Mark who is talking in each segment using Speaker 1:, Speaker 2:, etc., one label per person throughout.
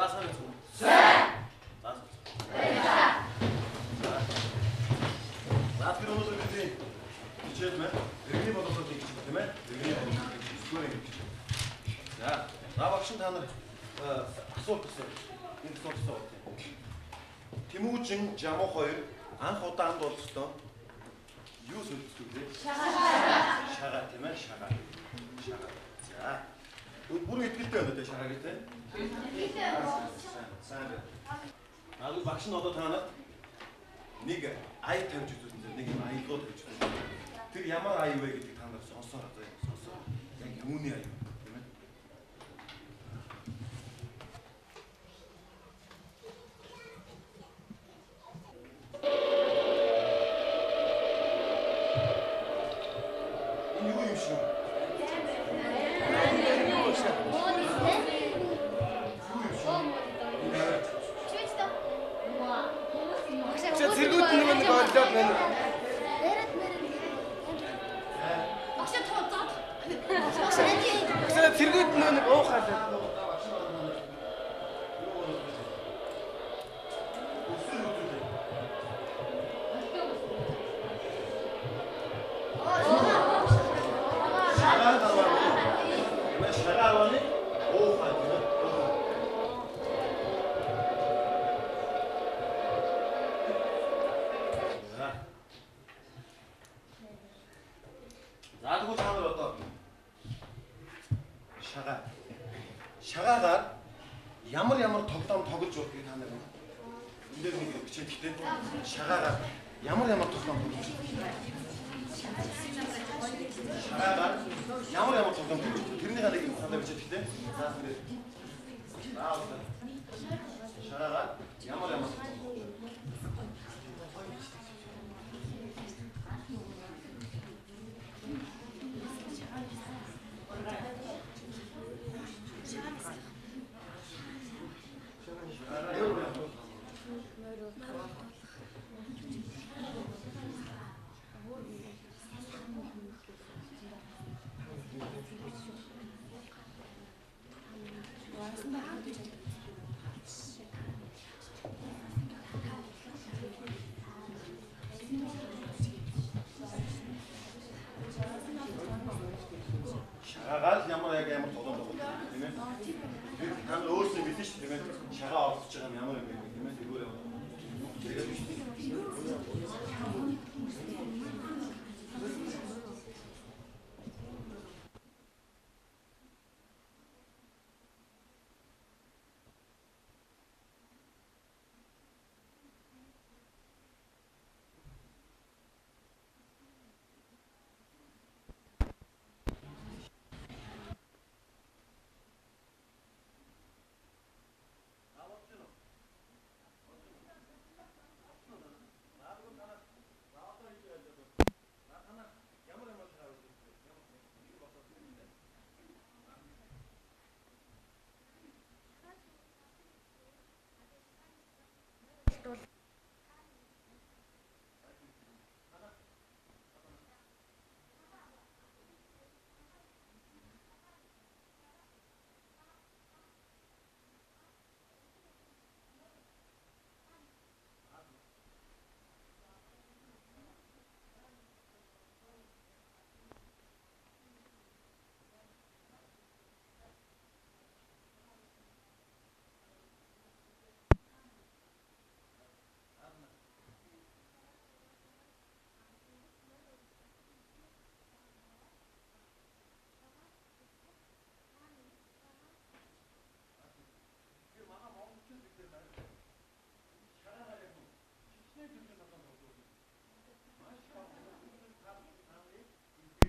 Speaker 1: За сайн байна уу? За. Наад гэр өнөөдөр бидний хичээл маань иргэний боловсролыг хийж байгаа тийм ээ. Иргэний боловсролыг хийсгүүрээ хийж байгаа. За, багш та нар асуулт гэсэн. Энэ асуулт байна. Тэмүүжин Жамуу хоёр анх удаа анд болсдоо юу солилцдог вэ? Шагаа тийм ээ, шагаа. За. Бүрэн ихтэй байна дээ шагаа гэдэг. Сайн. Наад багш нь одоо та нарт нэг ая тавьж үзүүлсэн. Нэг юм аялгуу тавьж үзүүлсэн. Тэр ямар ая вэ гэдгийг та нар сонсоо. Яг юуны ая вэ? Тийм ээ. Энэ юу юм шиг вэ?
Speaker 2: Зэргүүд нэг болоод байна.
Speaker 3: Багшаа тооцоод.
Speaker 2: Зэргүүд нэг уухаад.
Speaker 1: Шагаагаар ямар тоглоом тоглож явах та нар энэ дээр нэг бичээд ихтэй. Шагаагаар ямар тоглоом тоглож байна. Шагаагаар ямар тоглоом тоглож байна. Тэрний гадаг юм санаа бичээд ихтэй. За тэгээд шагаагаар ямар шагаагаар ямар тоглоом тоглож байна тийм ээ. Та нар өөрсдөө мэдэн шүү тийм ээ. Шагаа олдож байгаа юм ямар юм бэ тийм ээ. Тэгвэл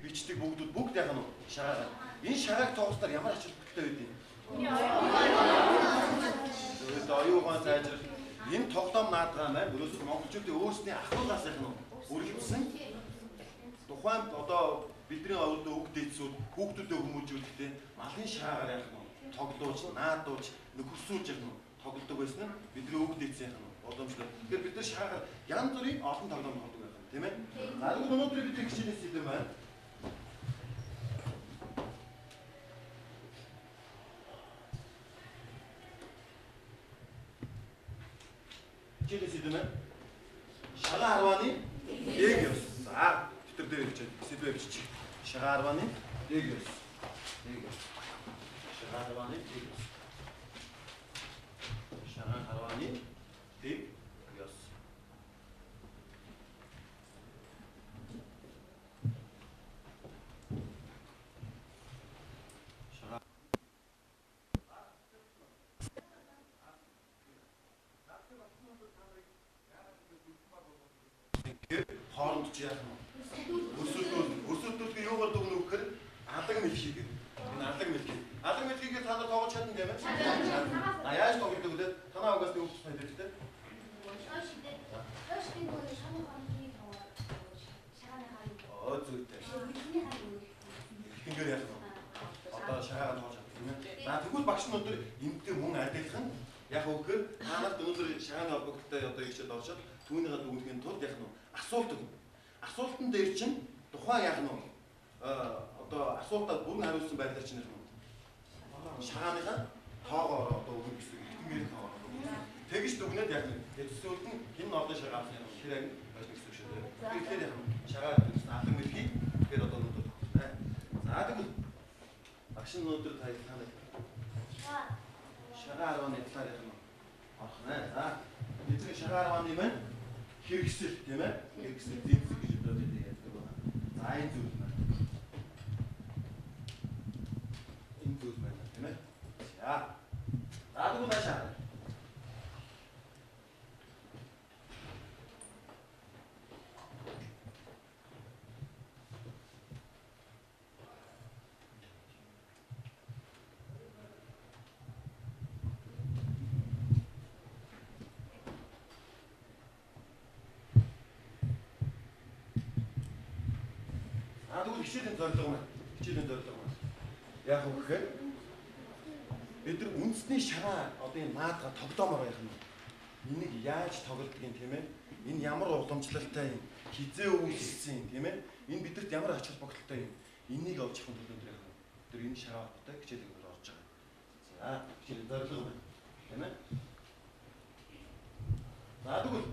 Speaker 1: бичдэг бүгд яах нь шагаагаар. Энэ шагааг тоглосноор ямар ач холбогдолтой байдгийг. Тэгээд оюухан сайжрал энэ тоглоом наадгаа маань өөрөөсөө монголчуудын өөрсдийн ахуулгаас яах нь үргэлжлсэн. Тухайн одоо бидний одоо үг дээдсүүд хүүхдүүдэд хүмүүжүүлэхдээ малын шагаагаар яах нь тоглож, наадууж, нөхөрсүүлж яах нь тоглодог байсан нь бидний үг дээдсэн яах нь боломжтой. Тэгэхээр бид нар шагаагаар янз бүрийн олон тоглоом тоглодог байх юм, тийм ээ. Харин өнөөдөр бид хичээлээс хэлсэн байна. тийм ээ. Шагаан 10-ны дэг ёс. За тэтэр дээр бичээд сэдвээ бичих. Шагаан 10-ны дэг ёс. Дэг ёс. Шагаан 10-ны дэг ёс. Шагаан 10-ны дэг ёс. Хооронд ч яах юм. Өрсөлдөлгөө юугаар дүгнэ вөхөр алаг мэлхий гэдэг. Энэ алаг мэлхий. Алаг мэлхийгээ та нар тоогож чадна тийм ээ. А яаж тоглодог вэ? Танаа угаас нэг үгс байдаг тийм. Зүйтэй. Ихэнгээр яах вэ? Одоо шагаа тоож чаддаг тийм ээ. За тэгвэл багш нь өндөр энэтэй мөн адилхан яг өгөхөр та нарт өнөөдөр шагааны холбогдолтой одоо ичээд оршоод түүнийгээ дүгнэхийн тулд яах нь асуулт өгнө. Асуултан дээр чинь тухайн яах нь одоо асуултад бүрэн хариулсан байдлаар чинь яах нь шагааныхаа тоогоор одоо өгнө гэсэн ихтгэнгэрийн тоогоор. Тэгж дүгнээд яах нь эцсүүлд нь хин одон шагаа авсан юм хэрэг байна гэсэн шүү дээ. Тэгэхээр яах нь шагаа гэсэн алан мэлхий тэгэхээр одоо өнөөдөр тогтсон. За тэгвэл багш нь өнөөдөр та таныг шагаа 10-ны талаар яах нь орох нэ. За эцэг шагаа 10-ны маань хэрэгсэл тийм ээ. Хэрэгсэл зинцэг гэж бодож байдаг байна. За энэ зүйл маань. Энэ зүйл маань тийм ээ. За. За тэгвэл наашаа. Тэгвэл хичээлийн зорилго маань. Хичээлийн зорилго маань. Яг үг гэхээр бид нар үндэсний шагаа одоо энэ наадга тогтоомоор байх нь. Энийг яаж тоглодгийг тийм ээ. Энэ ямар уламжлалтай юм. Хизээ үүссэн тийм ээ. Энэ бидэрт ямар ач холбогдолтой юм. Энийг олж авах төлөв яах вэ? Тэр энэ шагаа холбоотой хичээлээр орж байгаа. За хичээлийн зорилго маань. Тийм ээ. За тэгвэл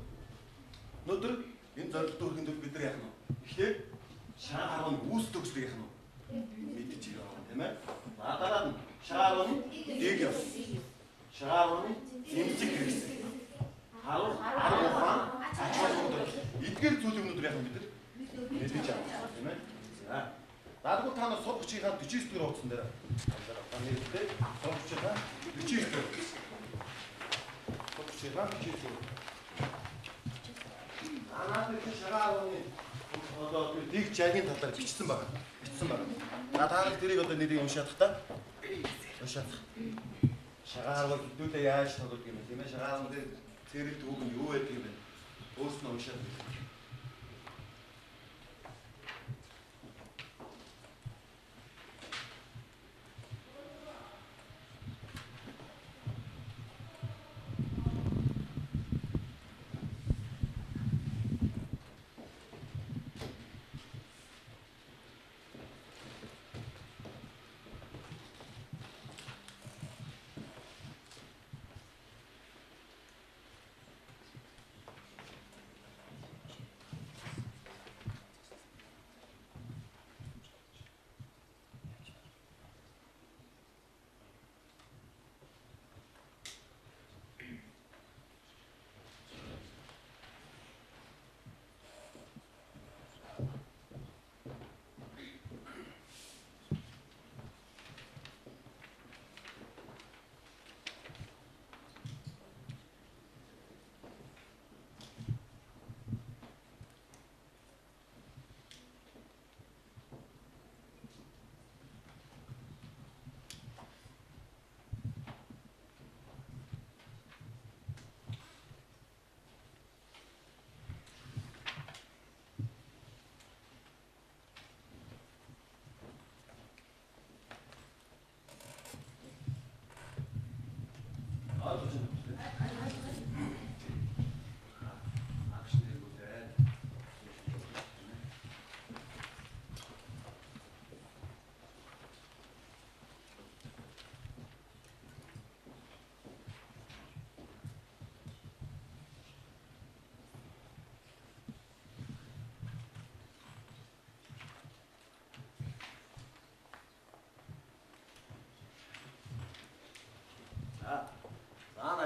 Speaker 1: өнөөдөр энэ зорилгод хүрэхэд тул бид нар яах нь. Тэгэхээр шагаа 10-ны үүс төгсдөг яах нь мэдэж байгаа тийм ээ. За дараа нь шагаа 10-ны дэг ёс. Шагаа 10-ны зэмцэг хэрэгсэл. Харуу ухаан ач холбогдол. Эдгээр зүйлийг өнөөдөр яах нь бид нар мэдэж байгаа тийм ээ. За. Даадгүй та нар суд хүчийнхаа 49 дэх хуудсан дээр та нэртэй суд хүчийнхаа 49 дэх. Суд хүчийнхаа 49 дэх. Анаатай шагаа 10-ны одоо дэг жагийн талаар бичсэн байна. Бичсэн байна. За та нар тэрийг одоо нэрийг уншаадах та. Уншаадах. Шагаар бол хэдүүлээ яаж тоглох юм бэ тийм ээ? Шагаар мөр зэрэг түүх нь юу байдаг юм бэ? Өөрснөө уншаад.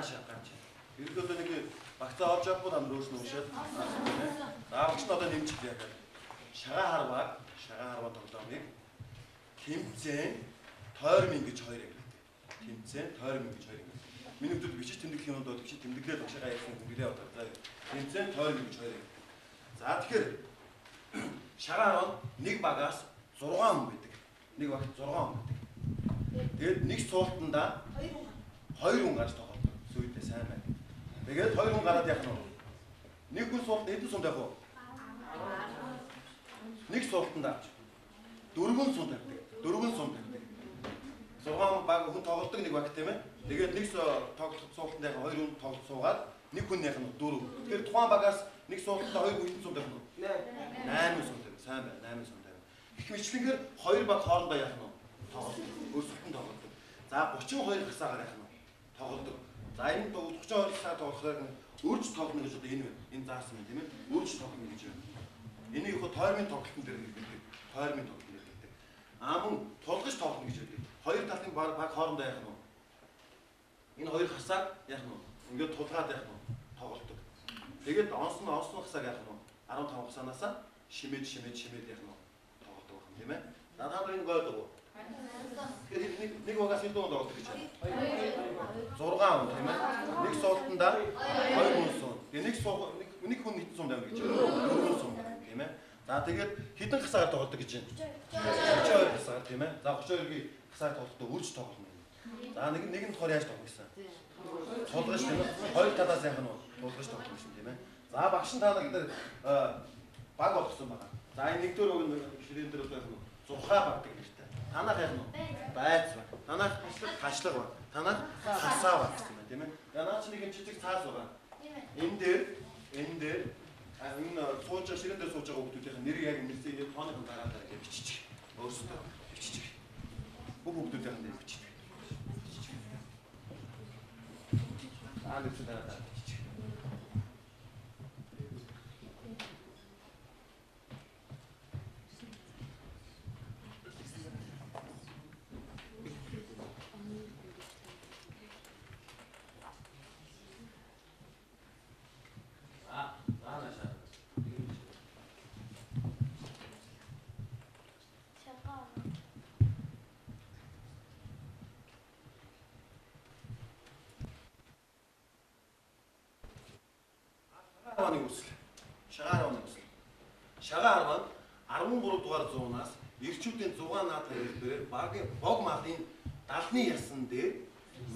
Speaker 1: Цаашаа гарч. Ерөнхийдөө нэг багцаа олж авахгүй нам рууш нуушаад. Даавч нь одоо нэмж яг. Шагаа харваа тоглоомыг тэмцээн тойрмын гэж хоёр яг. Тэмцээн тойрмын гэж хоёр яг. Миний хувьд бичиж тэмдэглэх юмуд бол бичиж тэмдэглээд багшаа ярьсан хүнлээ одоо. Тэмцээн тойрмын гэж хоёр яг. За тэгэхээр шагаа харваа нэг багаас 6 хүн байдаг. Нэг багт 6 хүн байдаг. Тэгээд нэг суултанда 2 хүн гарч тоглодог. Сүйдээ сайн байна. Тэгээд 2 хүн гараад яах нь вэ? Нэг хүн суулт хэдэн сум тавих вэ? Нэг суултанда 4 сум тавьдаг. 4 сум тавьдаг. 6 баг хүн тоглодог нэг баг тийм ээ. Тэгээд нэг суултанд яг 2 хүн тоглож суугаад нэг хүн яах нь 4. Тэгэхээр тухайн багаас нэг суултанда 2 хүн хэдэн сум тавих нь? 8 сум тавих. Сайн байна. 8 сум тавих. Их мэтлэнгээр 2 баг хоорондоо яах нь? Тоглодог. Өөрсөлтөнд тоглодог. За 32 хасаагаар яах нь? Тоглодог. За энэ 32 хасаа тоглохоор өөрч тоглоно гэж одоо энэ байна. Энэ заасан юм тийм ээ. Өөрч тоглоно гэж байна. Энийг их тойрмын тоглолтын дээр хэлдэг. Тойрмын тоглолт дээр хэлдэг. Мөн тулгаж тоглоно гэж байдаг. Хоёр талын баг хоорондоо яах нь? Энэ хоёр хасааг яах нь? Ингээд тулгаад яах нь? Тоглодог. Тэгээд онсон хасааг яах нь? 15 хасаанаас шимээд яах нь? Тоглодог байна тийм ээ. За та нар энэ гойдог уу? Тэгэхээр нэг багаас хэдэн хүн тоглодог гэж байна? 6 хүн тийм ээ. Нэг суултанда 2 хүн суун. Тэгээ нэг хүн хэдэн сум тавина гэж байна? 4 сум тийм ээ. За тэгээд хэдэн хасаагаар тоглодог гэж байна? 32 хасаагаар тийм ээ. За 32-гийн хасаагаар тоглохдоо үрж тоглоно. За нэг нь болохоор яаж тоглох гэсэн? Тулгаж тийм ээ. Хоёр талаас яах нь вэ? Тулгаж тоглох гэсэн тийм ээ. За багш нь та нар баг болгосон байгаа. За энэ нэг дөр ширээн дээр яах нь? Зурхаа багдаг нэртэй. Танах яах нь? Байц баг. Танах хашлаг баг. Танах хасаа баг гэсэн байна тийм ээ. Янаа ч нэг юм жижиг цаас байгаа. Энэ дээр энэ сууж ширээн дээр сууж байгаа хүмүүсийн нэрийг яг мэдээ тооны дараа гэж бичиж. Өөрсдөө бичиж. Бүх хүмүүсийн нэр бичиж. Нэг дараа бичиж. Шагаа харваа 13 дугаар зуунаас эрчүүдийн 6 наадах хэлбэрээр багийн бог малын далны ясан дээр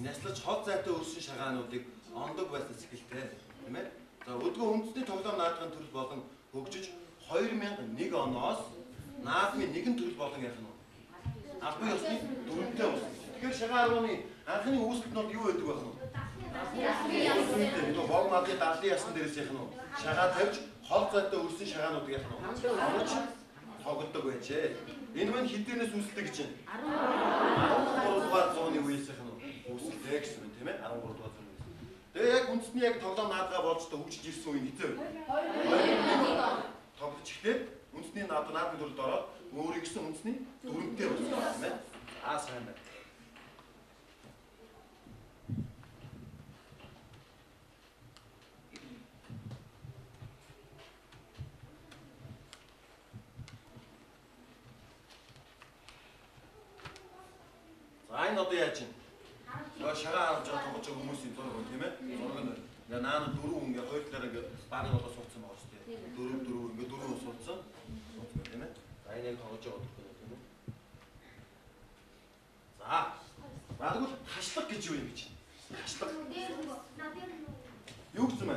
Speaker 1: няслаж хол зайтай өрсөн шагаануудыг ондог байсан сэтгэлтэй тийм ээ. За өдгөө үндэсний тоглоом наадахын төрөл болон хөгжиж 2001 оноос наадмын нэгэн төрөл болон яах нь албан ёсны дүрмтэй болсон. Тэгэхээр шагаа харвааны анхны үүсгэтнүүд юу байдаг байх нь? Энэ бог малын далны ясан дээрээс яах нь? Шагаа тавьж хол зайтай өрсөн шагаануудыг яах нь? Оноч тоглодог байжээ. Энэ мань хэдийнээс үүсэлдэг гэж байна? 13 дугаар зууны үеэс яах нь? Үүсэлдэг гэсэн юм тийм ээ? 13 дугаар зууны үеэс. Тэгээ яг үндэсний яг тоглоом наадгаа болж та хөгжиж ирсэн үе хэзээ вэ? 2001 тоглож ихтэй үндэсний наадмын төрөлд ороод өөрийн гэсэн үндэсний дүрмтэй болсон тийм ээ? Сайн байна. Энэ одоо яаж юм? Шагаа авч байгаа тоглож байгаа хүмүүсийн зураг байна тийм ээ? Зураг нь ингээ наана 4 хүн ингээ хоёр талаараа ингээ багын болоо суудсан байгаа шүү дээ. 4 ингээ 4 хүн суудсан. Тийм ээ? За энэ яг тоглож байгаа гэдэг тийм ээ? За. Тэгвэл хашлаг гэж юу юм гэж? Хашлаг. Юу гэсэн бэ?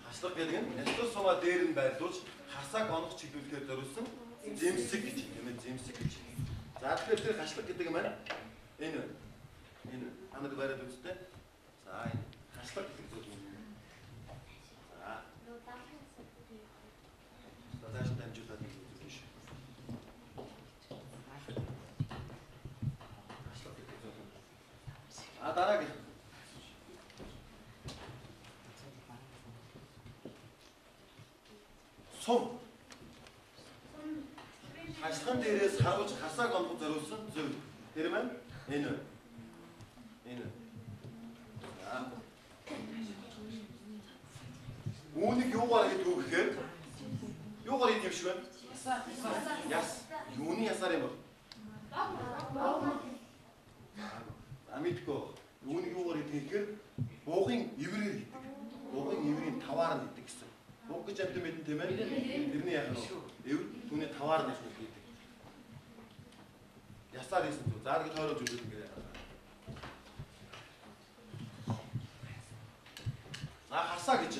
Speaker 1: Хашлаг гэдэг нь няслал суваа дээр нь байрлуулж хасааг онох чиглүүлэхээр зориулсан зэмсэг гэж юм ээ, зэмсэг гэж. За тэгэхээр тэр хашлаг гэдэг юм байна. Энэ байна. Энэ анад бариад үзтээ. За энэ хашлаг гэдэг зүйл юм. За. Стадаж дамжуулаад нэг зүйл биш. Хашлаг гэдэг зүйл. Дараагийн сум. Хашлган дээрээс харуулж хасааг онгод зориулсан зөв. Тэр маань энэ. Энэ. Үүнийг юугаар гэдэг үг гэхээр юугаар ийм шиг байна? Яс. Юуны ясаар юм бол? Амитко. Үүнийг юугаар гэдэг гэхээр буугын иврээр гэдэг. Буугын иврийн таваар нь гэдэг гэсэн. Бууг гэж амт мэдэн тийм ээ? Тэрний яах вэ? Эвэр түүний таваар нь гэдэг. Ясаар хийсэн зү. Заар гэж хоороо зүгэл ингэ яах. Хасаа гэж.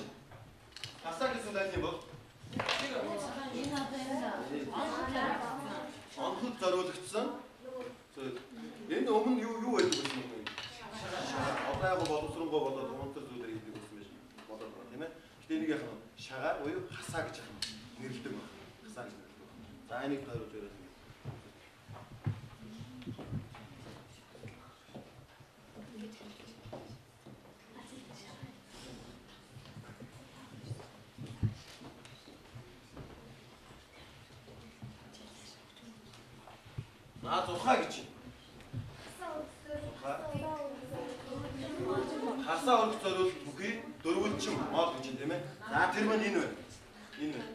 Speaker 1: Хасаа гэсэн үг юм бол онход зориулагдсан. Энэ өмнө юу байдаг вэ? Одоо яг боловсронгоо болоод онцор зүйлэр хийдэг гэсэн байж болоод байна тийм ээ. Гэтэ энийг яг шагаар буюу хасаа гэж нэрлэдэг байна. Хасаа гэж нэрлэдэг. За энийг тойрож өрөөд ингэ. Зурхаа гэж байна. Хасаа өргөх зориулт бүхий дөрвөлчин мод гэж байна тийм ээ. За тэр маань энэ байна. Энэ байна.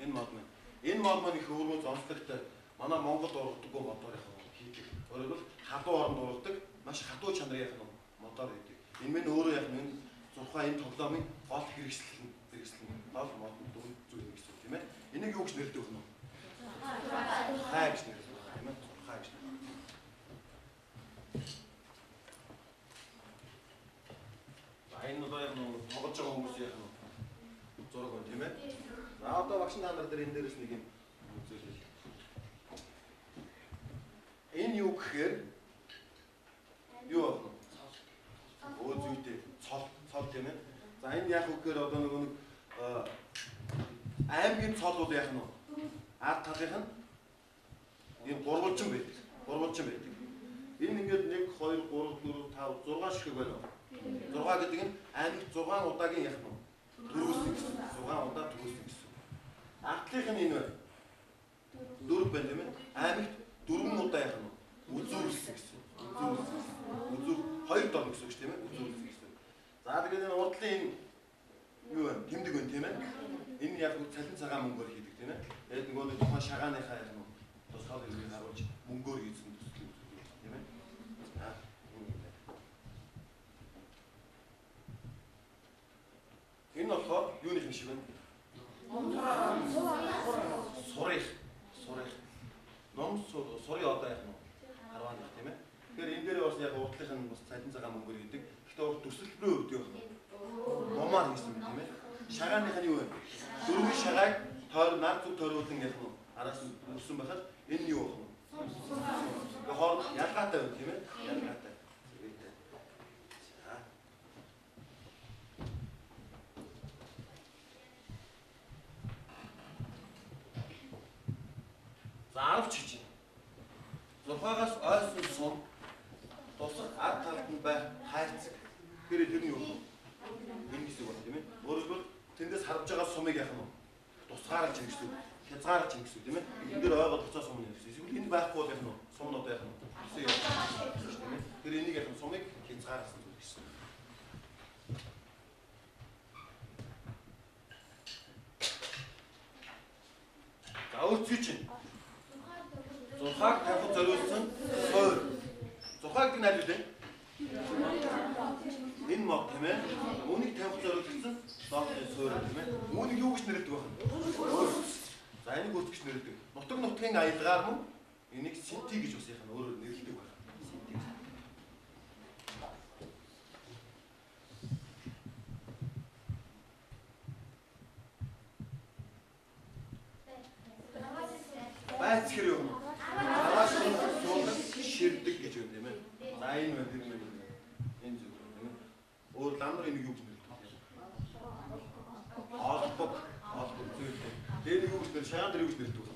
Speaker 1: Энэ мод маань. Энэ мод маань их өөрмөц онцлогтой. Манай Монгол ургадаггүй модоор яг хийдэг. Өөрөөр хадуу оронд ургадаг, маш хадуу чанарын яг модоор хийдэг. Энэ мань өөрөө яг энэ зурхаа энэ тоглоомын гол хэрэгслэн гол мод зүйл гэсэн тийм ээ. Энийг юу гэж нэрлэдэг вэ? Хай гэж нэрлэдэг. Энэ одоо яг тоглож байгаа хүмүүс яг зураг байна тийм ээ. За одоо багш нар дээр энэ дээрээс нэг юм үзүүлээ. Энэ юу гэхээр юу байна? Өө зүйтэй цол тийм ээ. За энэ яг үгээр одоо нэг аймгийн цол бол яг нь ард талынх нь энэ гурвалжин байдаг. Энэ ингээд 1 2 3 4 5 6 шиг байна. 6 гэдэг нь аймагт 6 удаагийн яг нь төрүүлсэн гэсэн. 6 удаа төрүүлсэн гэсэн. Ардлынх нь энэ байна. 4 байна тийм ээ. Аймагт 4 удаа яг нь үзүүлсэн гэсэн. Үзүүр 2 дор гэсэн үг тийм ээ. Үзүүлсэн гэсэн. За тэгээд энэ урдлын энэ юу вэ? Тэмдэг байна тийм ээ. Энэ яг цалин цагаан мөнгөөр хийдэг тийм ээ. Тэгээд нөгөө нэг тухайн шагааныхаа яг нь тусгал хэлбэрийг харуулж мөнгөөр хийсэн төсөл тийм ээ. Энэ болохоор юуны юм шиг байна? Сурыг. Ном сурыг одоо яг нь харваа нэг тийм ээ. Тэгэхээр энэ дээр бас яг урдлынх нь бас цалин цагаан мөнгөөр хийдэг. Гэхдээ төсөлбөрийн хувьд юу вэ? Номоор хийсэн юм тийм ээ. Шагааных нь юу вэ? Дөрвөн шагааг нар зүг тойруулан яг нь араас нь өгсөн байхад энэ юу вэ? Хоол ялгаатай байна тийм ээ. Ялгаатай. За 10 ч хийж байна. Зурхаагаас ойсон сум тусах ард талд нь байх хайрцаг. Тэр нь юу вэ? Энэ гэсэн үг байна тийм ээ. Өөрөөр тэндээс харж байгаа сумыг яах нь тусгаарч юм гэсэн үг. Хязгаарч юм гэсэн үг тийм ээ. Энэ дээр ойгоо буцаа сум юм гэсэн. Эсвэл энэ байхгүй бол яах нь сум нь одоо яах нь гэсэн юм тийм ээ. Тэр энийг яах нь сумыг хязгаарсан зүйл гэсэн. За өөрчилж чинь зурхааг тавих зориулсан суур. Зурхааг гэдэг нь аль вэ? Энэ мод тийм ээ. Үүнийг тавих зориулсан суур тийм ээ. Үүнийг юу гэж нэрлэдэг вэ? За энийг үүс гэж нэрлэдэг. Нутгийн аялгаар мөн энийг синти гэж бас яхаа өөрөөр нэрлэдэг байна. Синти. Байц хэр юм? Аваас суулдаг ширдэг гэж байна тийм ээ. За энэ байна тийм ээ. Энэ зүйл тийм ээ. Өөр ламар энийг юу гэж нэрлэдэг? Олбог зүйл. Тэр юу гэж нэрлэдэг? Шагаан дээр юу гэж нэрлэдэг?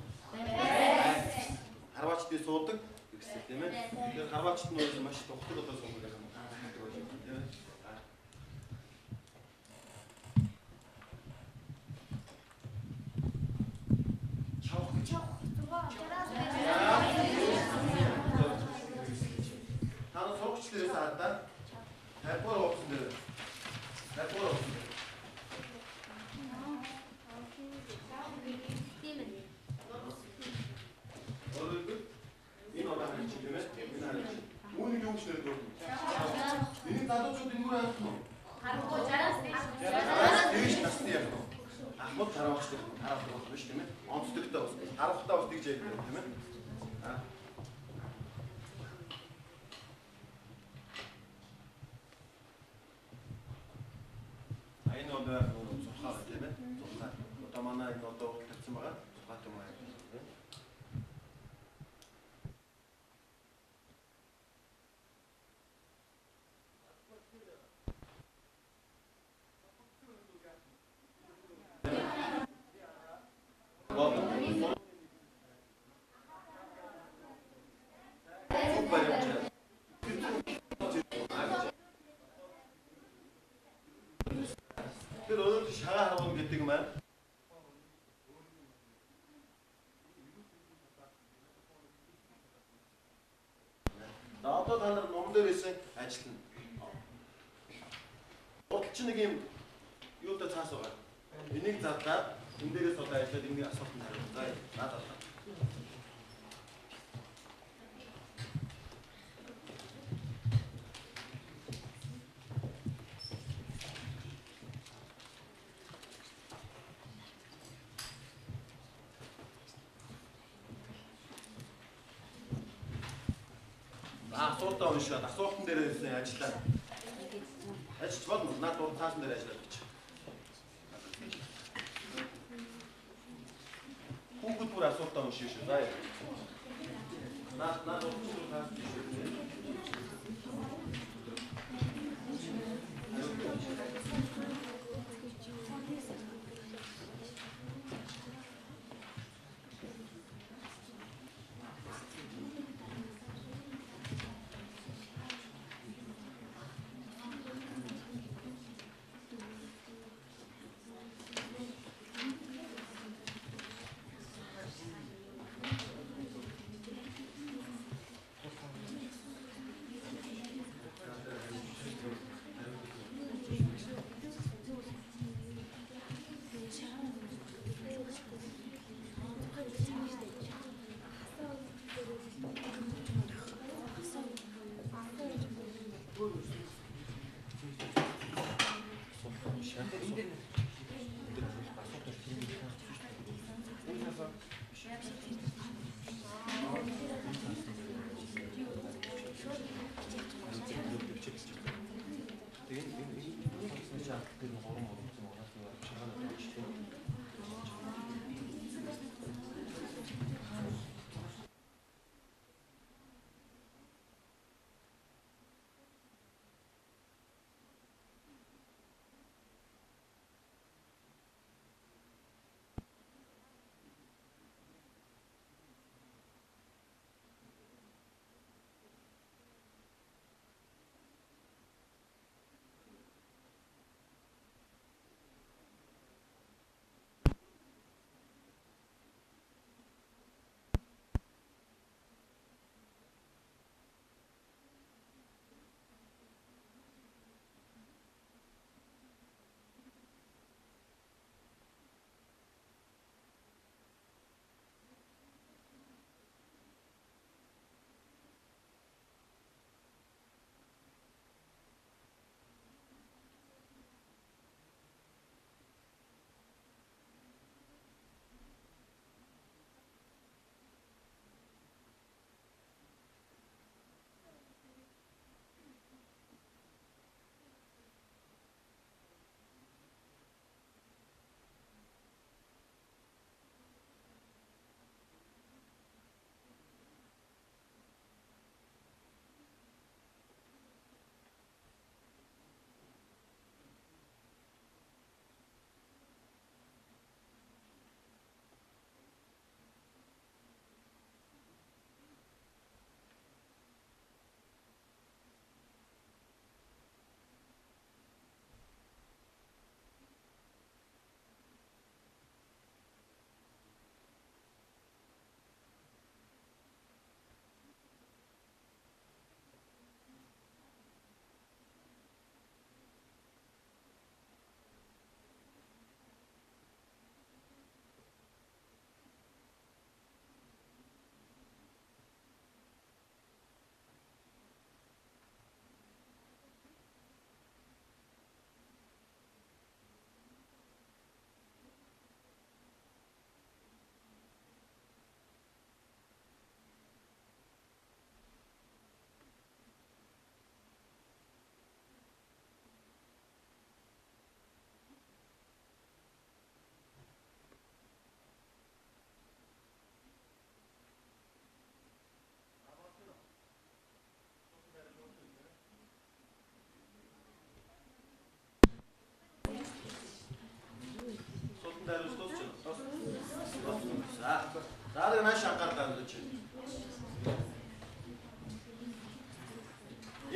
Speaker 1: Харваачдын суудаг гэсэн тийм ээ. Тэгэхээр харваачд нь маш тухтаг одоо суудаг юм. Тийм ээ. Чавх. дээрээ саадаа 50-аар оогсон дээр. 50-аар оогсон. Энэ одоо харин чиг юм ээ. Энэ харин. Үүнийг юу гэж нэрдэг вэ? Энийг залуучууд энэ мөр авах нь уу?
Speaker 3: Харахгүй 60-аас
Speaker 1: Дээш насны яг нь. Ахмад таравах шиг таравах болох биш тийм ээ. Онцлогтой бас. Таравахтаа бас тэгж ярьдаг тийм ээ. Аа. Энэ одоо цухаа тийм ээ. Цухаа. Одоо манай энэ одоо урталцсан байгаа. Цухаатай маяг. Тэр өөрөөр шагаа харуун гэдэг юм аа. Одоо та нар ном дээр исэн ажиллана. Бодлч нэг юм юутай цаас байгаа. Энийг задаад энэ дээрээс одоо ажиллаад энийг асуултанд хариулна. За надад. Асуултаа уншаад асуултан дээрээс ажиллаа. Ажиллаж болно. Наад дур цаасан дээр ажиллаад гэж. Хүүхэд бүр асуултаа уншиж шүү. За. Наад дур цаасан дээр.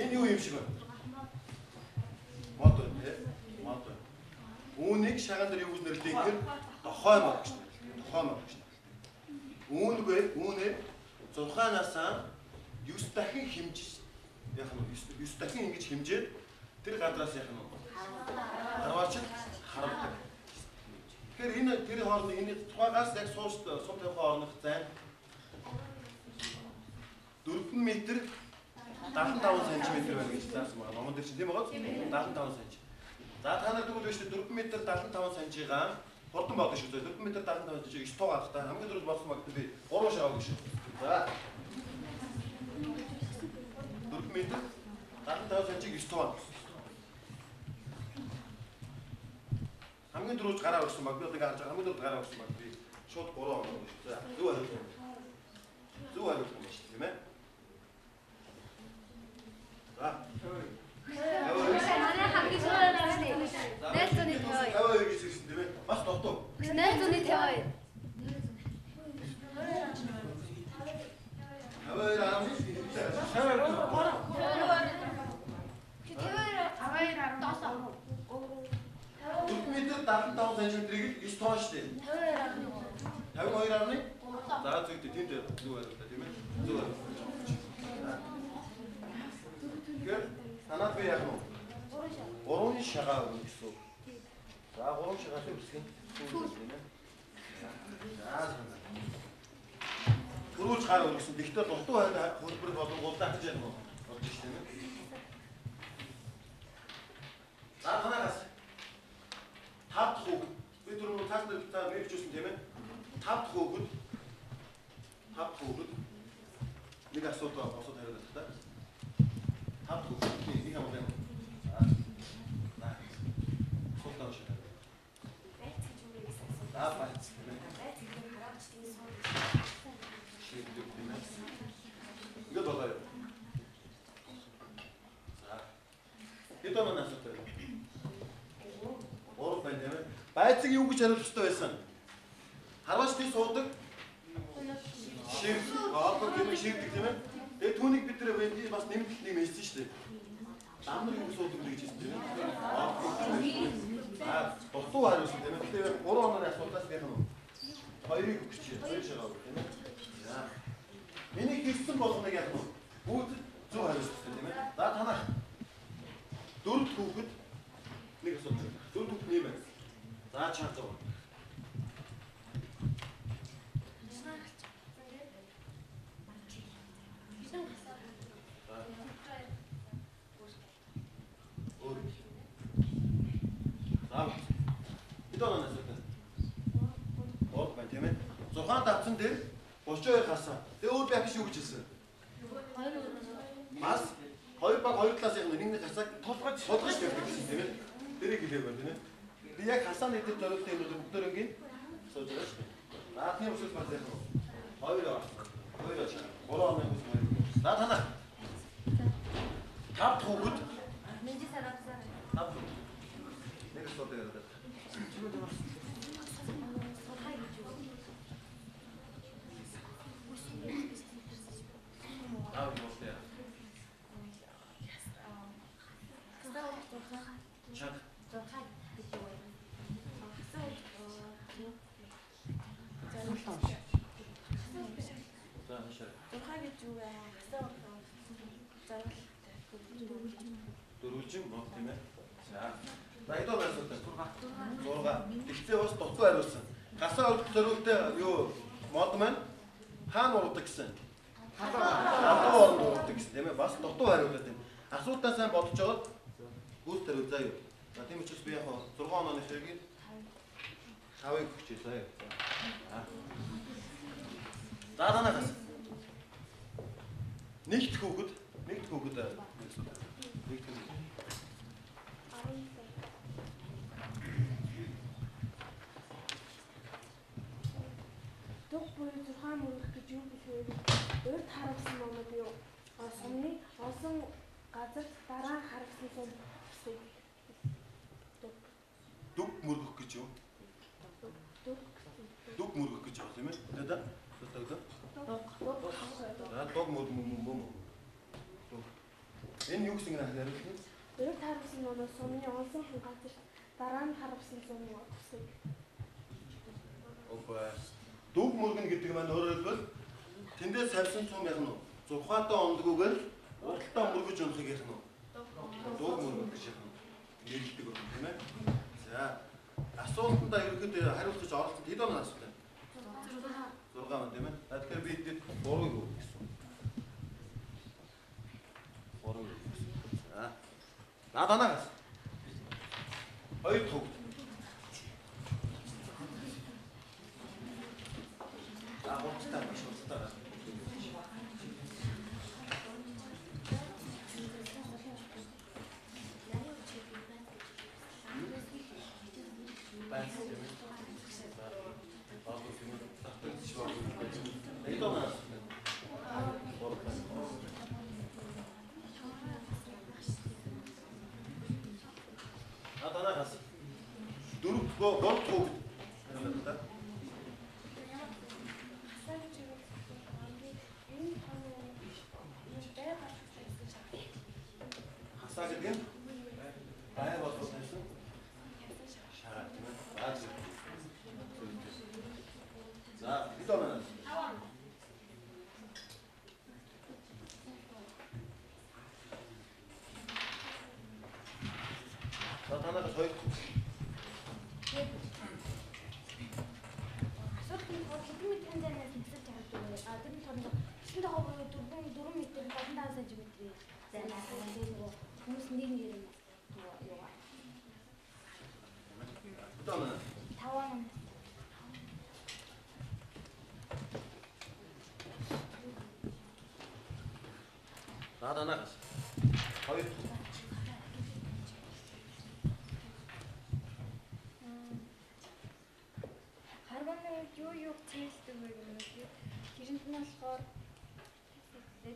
Speaker 1: Энэ юу юм шиг байна? Мод байна тий. Мод байна. Үүнийг шаган дээр юу гэж нэрлэдэг гэхээр дохой мод гэж нэрлэдэг. Дохой мод гэж нэрлэдэг. Үүнээ 6 насаа 9 дахин хэмжиж яах нь 9 дахин ингэж хэмжээд тэр гадраас яах нь харваач харавдаг. Тэгэхээр энэ тэр хооронд энэ тухайгаас яг сууж тавих хоорондох зай 4 м 75 см байна гэж заасан байна. Номон дээр чинь тийм байгаа 75 см. За та нар тэгвэл биш 4 м 75 см-ийн хурдан бодно шүү дээ. 4 м 75 см 9 тоо гарах та хамгийн дөрөв болсон баг би 3 шагааг гэж. За 4 м 75 см 9 тоо. Хамгийн дөрөв гараа өгсөн баг би одоо гарч байгаа хамгийн дөрөв гараа өгсөн баг би шууд 3 оноо гэж. За зөв хариулт. Зөв хариулт юм шүү тийм ээ. За.
Speaker 3: Манай хамгийн сүүл нь Нэлтоны тавай.
Speaker 1: Тавай гэж хэлсэн тийм ээ. Бас дутуу.
Speaker 3: Нэлтоны тавай.
Speaker 1: Тавай аа. Метр 75 см-ийг 9 тоо шүү дээ. 52 арны. За зүйтэй тийм дээ. Зүг байлаа тийм ээ. Зүг байлаа. Тэгэхээр танаад би яг нь 3 шагаа өгөх гэсэн. За 3 шагаалыг үсгэн. Тийм ээ. За. Гөрүүлж гар өргөсөн. Гэхдээ дутуу хөлбөр болон гулдаа гэж юм уу? Бодож шүү дээ. За танаас 5 дахь хүүхэд би түрүү цаас дээр та мэрж өгсөн тийм ээ 5 дахь хүүхэд нэг асуудал босоод хариулах та 5 дахь хүүхэд нэг юм байна. За суултаа шүү.
Speaker 3: Байц гэж юу гэсэн.
Speaker 1: За байц.
Speaker 3: Байц гэж хараач тийм сууд.
Speaker 1: Шийдвэр тийм ээ. Ингээд болоо. За. Хэд оноо асуудал вэ? Урд байна тийм ээ. Байцыг юу гэж хариулах хэрэгтэй байсан? Харваач тий суудаг. Шив. Одоо тийм шивдэг тийм ээ. Тэгээ түүнийг бид нэр бас нэмэлт нэг хэлсэн шүү дээ. Ламнар юу суудаг гэж хэлсэн тийм ээ. Дутуу хариулсан тийм ээ. Тэгээ 3 онооны асуудлаас гэх юм уу? Хоёрыг өгч хоёр шагаа өгөх тийм ээ. За. Энийг хэлсэн болгоныг яг нь бүгд зөв хариулсан тийм ээ. За танаа 4 хүүхэд нэг асуудал. 4 хүүхэд нэмээ. За чанга. Идоноо насаа. Бод байна тийм ээ. 6 давцсан дээр 32 хасаа. Тэгээ өөр байх шүү гэж хэлсэн. Бас 2 баг 2 талаас яг нэг хасааг толгож тавьдаг гэсэн тийм ээ. Тэрийг хэлээ байна тийм ээ. Би яг хасааны дээр зориулсан юм бол бүгдөө ингээд сууж байгаа шүү дээ. За тийм учраас бас яг 2 очоо. 3 оноо гэсэн юм. За танаа. 5 хүүхэд
Speaker 3: Мэнди санаасаа.
Speaker 1: 5 хүүхэд. Нэг асуудал яриад. Дөрвөлжин бод тийм ээ. За. Баядаа байсан та 6. Тэгтээ бас дутуу хариулсан. Гасаа өргөх зориултаа юу мод маань хаана уруудаг гэсэн. Хадуу орнд уруудаг гэсэн тийм ээ. Бас дутуу хариулаад байна. Асуултаа сайн бодож аваад гүйт хариул заа юу. За тийм учраас би яг 6 онооны хэргийг 5-ыг өгчээ заа юу. За танаас нэгт хүүхэд
Speaker 4: Дуг буюу 6 мөрөх гэж юу гэхээр урд харавсан номод юу сумны олон газар дараа харавсан сум
Speaker 1: Дуг мөргөх гэж юу? Дуг мөргөх гэж байна тийм ээ. Тэгээд дуг мөргөх. Энэ юу гэсэн юм хариулт нь?
Speaker 4: Өөрт харуулсан номоос сумны онцгой хүн газар дараа нь харуулсан сум өгсөн.
Speaker 1: Окей. Дүг мөргөн гэдэг маань өөрөөр хэлбэл тэндээс савсан цум яг нь зурхаатай ондгүйгээр урталтаа мөргөж унахыг ярих нь. Дүг мөргөн гэж ярих нь. Нэрэлдэг байна тийм ээ. За. Асуултандаа ерөөхдөө хариулт гэж оролцсон хэд оноо асуулт байна? 6 он тийм ээ. Тэгэхээр би хэд 3 юу гэсэн. 3 юу гэсэн. За. Наданаас 2 төгт. Хуцтай биш хуцтай. Хасаа гэдэг нь бай болох байсан. Шаа тийм ээ. За, хэд оноо? 5. За танаас 2.
Speaker 3: Асуулт нь хэдэн метрийн зайнаас ихсэж чаддаг вэ? Тэр нь тонд 4 метр 75 см зайнаас тэгээд нөгөө хүмүүс нэг нэр юм юугаа. 5 он.
Speaker 1: Танаас 2.
Speaker 3: Юу цэглэдэг вэ гэмээр тэрэнд нь болохоор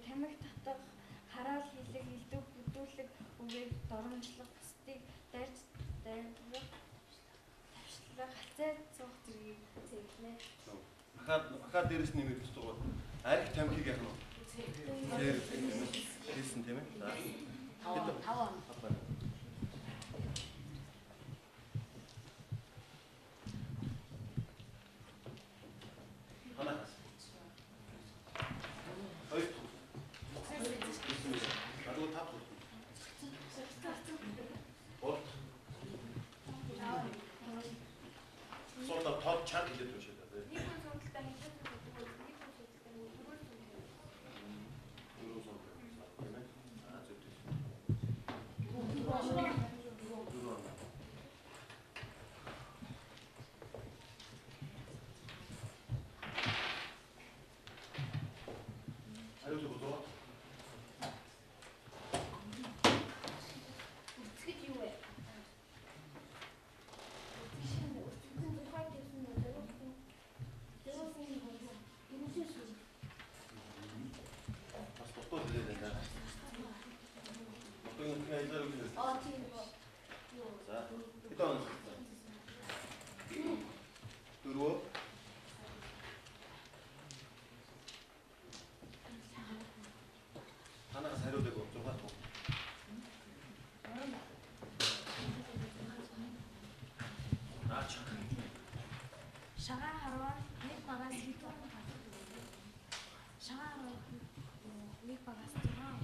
Speaker 3: тамхи татах, хараал хийлэг, хилдэг, бүдүүлэг, үгийг доромжлох, бусдыг дайрж тавьшлах, хацаа цух зэргийг цэглэнэ.
Speaker 1: Ахаа дээрээс нэмэх гэж байгаа. Арх тамхиг яах нь вэ? Хийсэн тийм ээ. За. 5 он. Тод чад хэлээд байна шүү дээ.
Speaker 3: Нэг хүн сонголттой хэлээд байгаа. Нэг хүн сонголттой нөгөө шагаа харваа нэг багаас хийдэг. Шагаа харваа нэг багаас таа.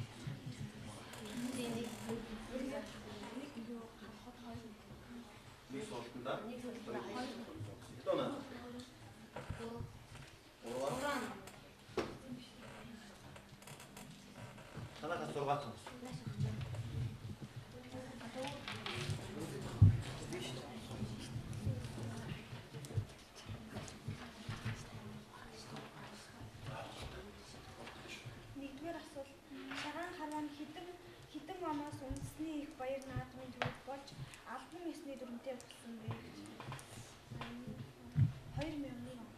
Speaker 1: Нэг суултанда.
Speaker 3: Нэг суултанда.
Speaker 1: Тоноо. Танаас 6 тонн.
Speaker 4: Нэгдүгээр асуулт. Шагаан харваа нь хэдэн оноос үндэсний их баяр наадмын төвөд болж албан ёсны дүрмтэй болсон бэ? 2001 он.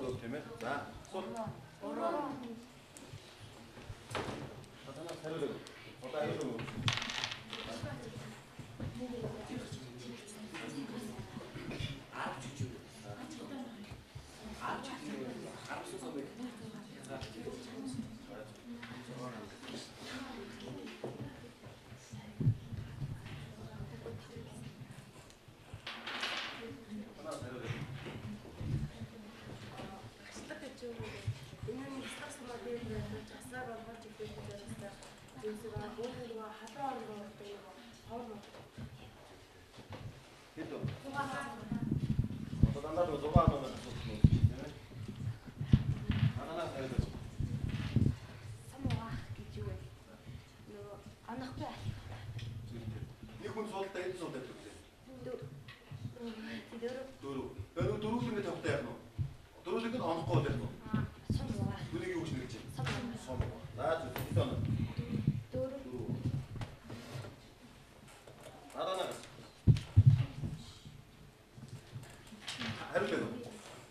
Speaker 1: Зөв тийм ээ. За. Танаас хариулъя. Одоо хариулъя.
Speaker 4: зүйлсээ бүгд нөгөө халуун орно гэдэг нөгөө ховор.
Speaker 1: хэд вэ? Одоо дандаа нөгөө 6 оноо асуух юм тийм ээ. Ананаас хайрлаж.
Speaker 3: Самуах гэж юу вэ? Нөгөө анахгүй аа.
Speaker 1: Нэг хүн суултаа хэд суултаа төлөө?
Speaker 3: Дөрөв.
Speaker 1: Дөрөв ингэ тавтай яах нь? Дөрөвлөг нь онохгүй байх нь.
Speaker 3: Самуах.
Speaker 1: Түүнийг юу гэж нэрэж байна?
Speaker 3: Самуах.
Speaker 1: Сомоо. За хэд оноо?
Speaker 3: Дөрөв.
Speaker 1: Аранаас. Хариулт.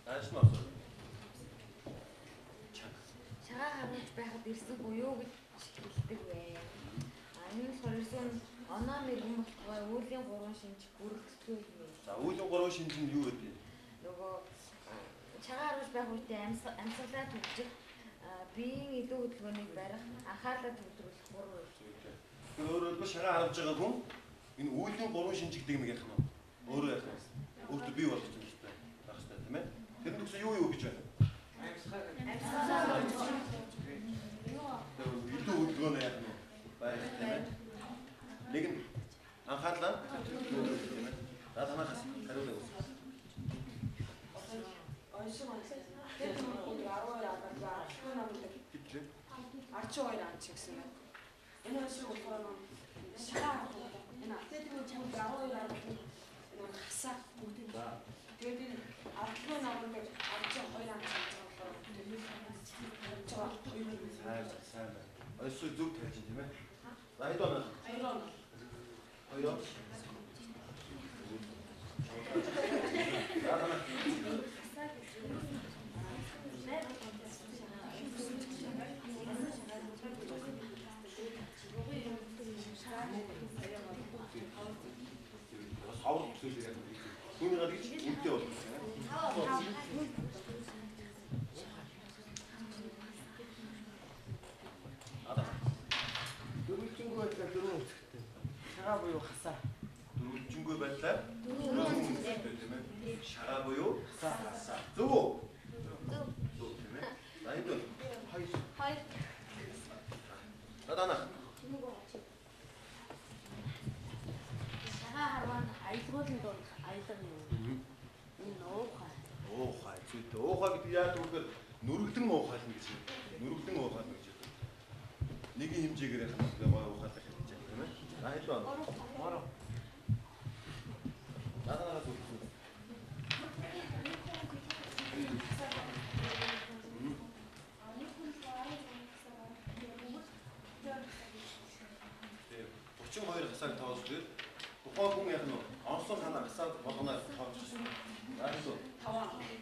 Speaker 1: Ааш нь асуу.
Speaker 3: Шагаа харуулж байхад ирсэн буюу гэж хэлдэг вэ. Энэ болохоор оноо мэрэгэн болохгүй үүлийн 3 шинж бүрддэг юм.
Speaker 1: За үүлийн 3 шинж нь юу гэдэг?
Speaker 3: Нөгөө шагаа харуулж байх үедээ амьсгалаа төвжих, биеийн илүү хөдөлгөөнийг барих, анхаарлаа төвлөрүүлэх 3 үйл.
Speaker 1: Тэр өөрөөр шагаа харуулж байгаа хүн энэ үүлийн 3 шинж гэдэг юм яах нь? Өөрөө яах вэ? Өөртөө бий болгох юм хэрэгтэй. Байх хэрэгтэй тийм ээ. Тэр нь юу юу гэж байна? Илүү хөдөлгөөнөө яах нь? Байх тийм ээ. Нэг нь анхаарлаа төвлөрүүлэх тийм ээ. За танаас хариулъя.
Speaker 4: Тэр нөгөө 12 аваад ахлын намдаг.
Speaker 1: Гэвч
Speaker 4: Арчи 2 авч гэсэн юм. Энэ шиг болохоор шагаа энэ тэр нөгөө 12 аваад нөгөө хасаа бүгд. Тэгээд энэ ахлын намдаг Арчи 2 авч
Speaker 1: сайн байна. Ойсоо зүг тавьж тийм ээ. За хэд оноо?
Speaker 4: 2 оноо.
Speaker 1: 2 оноо. За танаас авах зүйлээ яг түүний гадагч үнэтэй болох юм.
Speaker 2: Дөрвөлжингөө байдлаар дөрөв үзэхтэй. Шагаа буюу хасаа.
Speaker 1: Дөрвөлжингөө байдлаар дөрөв үнэтэй тийм ээ. Шагаа буюу хасаа. Зөв үү? Зөв тийм ээ. За хэд вэ? 2. Надана.
Speaker 3: Шагаа харван аялгуулын донд аялга юм. Энэ уухай.
Speaker 1: Уухай зүйтэй. Уухай гэдэг яа гэвэл нүргэлэн уухайлна гэж юм. Нүргэлэн уухайлна гэж юм. Нэгэн хэмжээгээр яг гоё уухайлах гэж байна тийм ээ. За хэд вэ? 3. Надана зүг. Хоёр хасааг тоолж тухайн хүн яг нь онцлог ханаа хасаад болгоно тоолж байна. За хэвээ 5.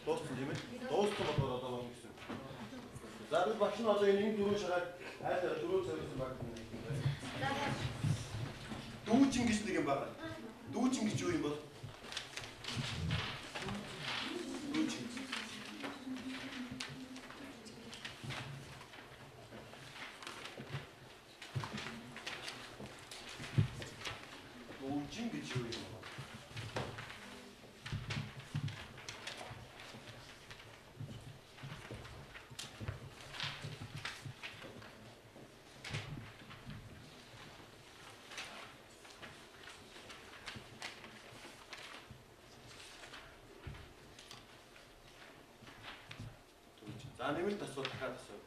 Speaker 1: Дууссан тийм ээ. Дууссан бол одоо болно гэсэн. За би багш нь одоо энэ дөрөв шагаад хайраа дөрөв цавьсан баг. Дүүчин гэж нэг юм байна. Дүүчин гэж юу юм бол? Дүүчин. Дүүчин гэж юу юм бол? За нэмэлт асуулт дахиад асуу.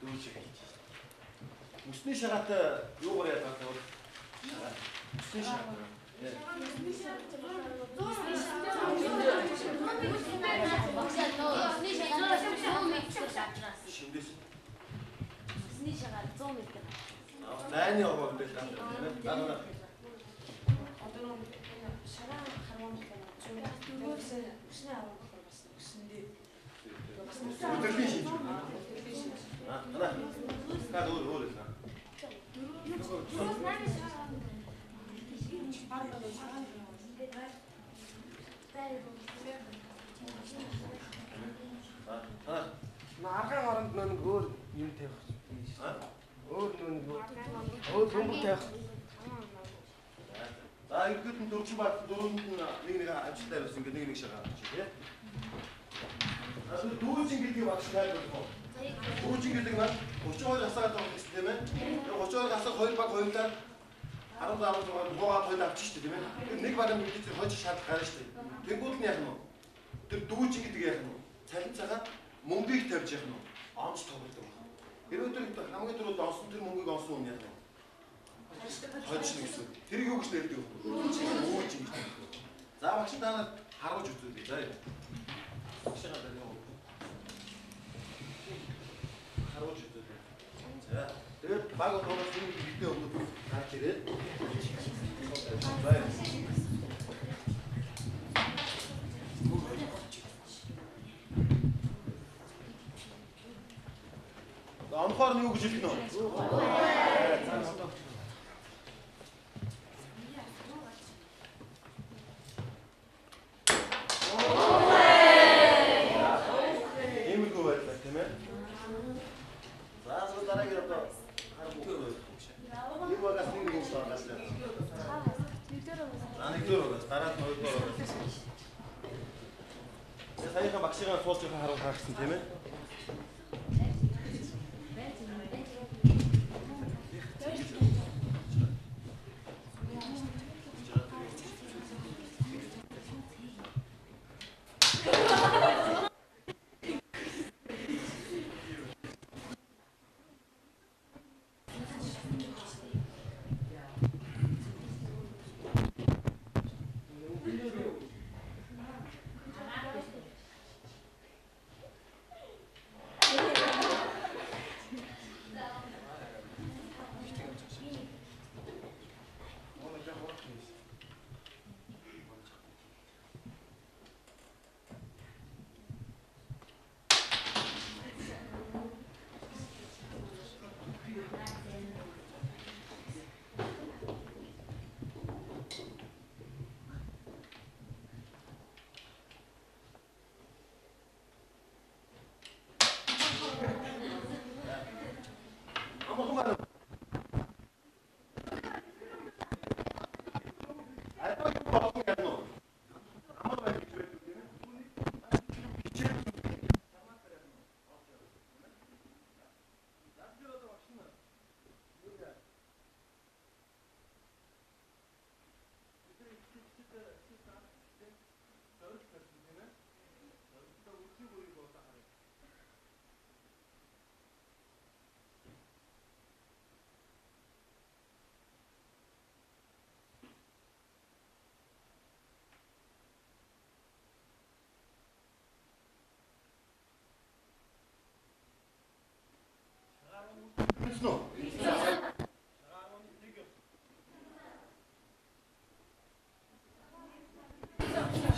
Speaker 1: Дүүж хэлж. Мөсний шагаатай юугаар яадаг вэ? Мөсний шагаа. Шиндэс.
Speaker 3: Мөсний шагаа 100 м.
Speaker 1: Найны овоо гэдэг юм байна.
Speaker 4: Одоо шараа харван гэх юм. Дөрөвсөө өснө авах бас өсөндөө.
Speaker 1: Өдөртний шинж. Танаа. Кад өөр өөр.
Speaker 3: Дөрөв.
Speaker 4: Харагдаад цагаан.
Speaker 2: Арган оронд нэг өөр юм тавих. Өөр нэг өөр бөмбөг тавих.
Speaker 1: За ерөөд нь дөрвөн баг дөрөнд нь нэг ажилтаа байсан ингээ нэг шагаа авчих тий. Дүүжин гэдэг багш тайлбарлах уу? Дүүжин гэдэг нь 32 гасаад байгаа гэсэн тийм ээ. 32 гасаад 2 баг хоёулаа 16 гуйгаа хоёул авчих шүү дээ тийм ээ. Нэг баг нь мэдээж хойч шаардлага гарна шүү дээ. Тэнгүүд нь яах нь вэ? Тэр дүүжин гэдэг яах нь вэ? Цалин цагаан мөнгөийг тавьж яах нь вэ? Онц тоглодог байна. Хэрвээ тэр хамгийн түрүүд онсон тэр мөнгөийг онсон хүн яах нь вэ? Хойч гэсэн. Тэрийг юу гэж нэрдэг вэ? Дүүжин гэж. За багш та нар харуулж үзүүлээ. За. Багшаа дээр юу? Харуулж үзүүлээ. За. Тэгээд баг одоос бидний өмнө гарч ирээд. Анхаар нь юу гэж хэлнэ вэ? Иймэрхүү байлаа тийм ээ. За дараагийн одоо харахгүй. Юу багаас нэг юм шаардлага байна. Нэгдүгээр багаас дараа нь хоёрдугаар багаас. Саяхан багшигаа суулж байгаа харуул хаагсан тийм ээ.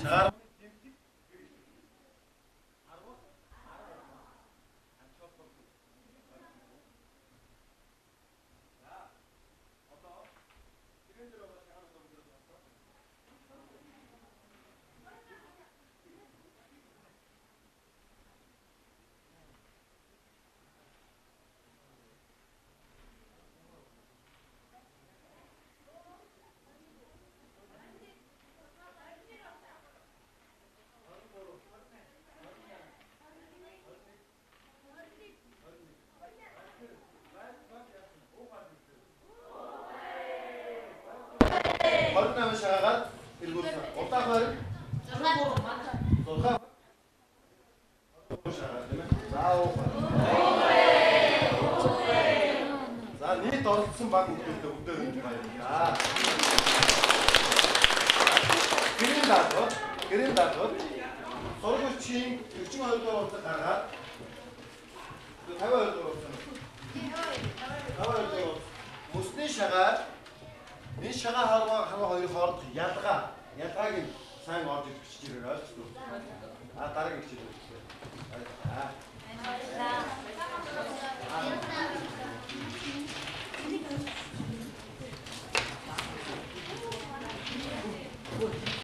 Speaker 1: Шаар Хордон шаагаад эргүүлсэн. Удаах байр. 6 шаагаад тийм ээ. За уу. За нийт оролцсон баг хүмүүстэй өдөр нь баярлалаа. Гэрэн даатууд сургуульчийн 42 дугаар уртад гаргаад 52 дугаар уртад. 52 дугаар мөсний шагаар энэ шагаа харгаа хоёрын хооронд ялгааг нь сайн орж ирж бичиж ирээ ойлгосон уу? Дараагийн хичээл.